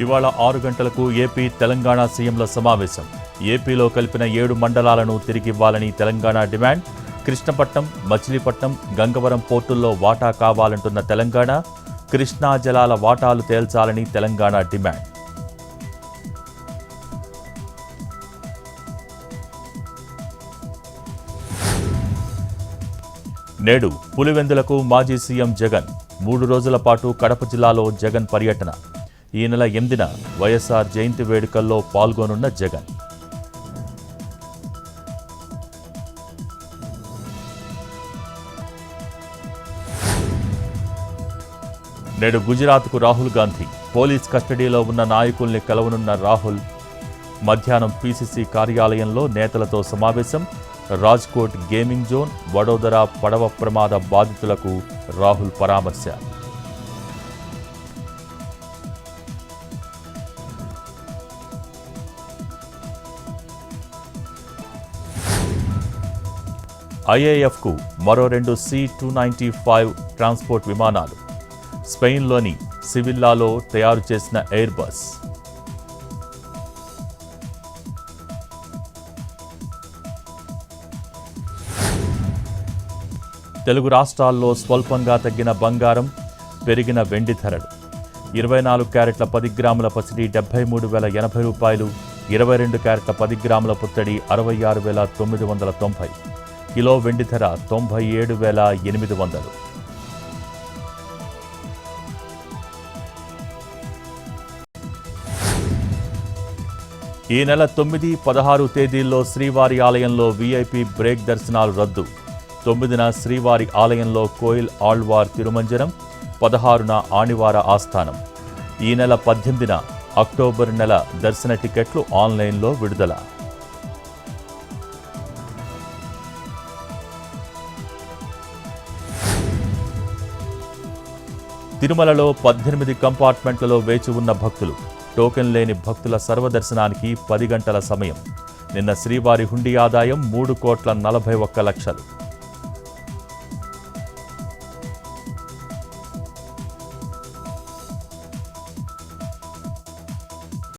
ఇవాళ 6 గంటలకు ఏపీ తెలంగాణ సీఎంల సమావేశం. ఏపీలో కలిపిన 7 మండలాలను తిరిగివ్వాలని తెలంగాణ డిమాండ్. కృష్ణపట్నం, మచిలీపట్నం, గంగవరం పోర్టుల్లో వాటా కావాలంటున్న తెలంగాణ. కృష్ణా జలాల వాటాలు తేల్చాలని తెలంగాణ డిమాండ్. నేడు పులివెందులకు మాజీ సీఎం జగన్. 3 రోజుల పాటు కడప జిల్లాలో జగన్ పర్యటన. ఈ నెల 8న వైఎస్ఆర్ జయంతి వేడుకల్లో పాల్గొనున్న జగన్. నేడు గుజరాత్కు రాహుల్ గాంధీ. పోలీస్ కస్టడీలో ఉన్న నాయకుల్ని కలవనున్న రాహుల్. మధ్యాహ్నం పీసీసీ కార్యాలయంలో నేతలతో సమావేశం. రాజ్కోట్ గేమింగ్ జోన్, వడోదర పడవ ప్రమాద బాధితులకు రాహుల్ పరామర్శ. ఐఏఎఫ్కు మరో 2 C-295 ట్రాన్స్పోర్ట్ విమానాలు. స్పెయిన్లోని సివిల్లాలో తయారు చేసిన ఎయిర్ బస్. తెలుగు రాష్ట్రాల్లో స్వల్పంగా తగ్గిన బంగారం, పెరిగిన వెండి ధరలు. 24 క్యారెట్ల 10 గ్రాముల పసిడి 73,080 రూపాయలు. 22 క్యారెట్ల 10 గ్రాముల పుత్తడి 66,990. కిలో వెండి ధర 97,800. ఈ నెల 9, 16 తేదీల్లో శ్రీవారి ఆలయంలో వీఐపీ బ్రేక్ దర్శనాలు రద్దు. 9న శ్రీవారి ఆలయంలో కోయిల్ ఆళ్వార్ తిరుమంజనం, 16న ఆణివార ఆస్థానం. ఈ నెల 18న అక్టోబర్ నెల దర్శన టికెట్లు ఆన్లైన్లో విడుదల. తిరుమలలో 18 కంపార్ట్మెంట్లలో వేచి ఉన్న భక్తులు. టోకెన్ లేని భక్తుల సర్వదర్శనానికి 10 గంటల సమయం. నిన్న శ్రీవారి హుండీ ఆదాయం 3,41,00,000.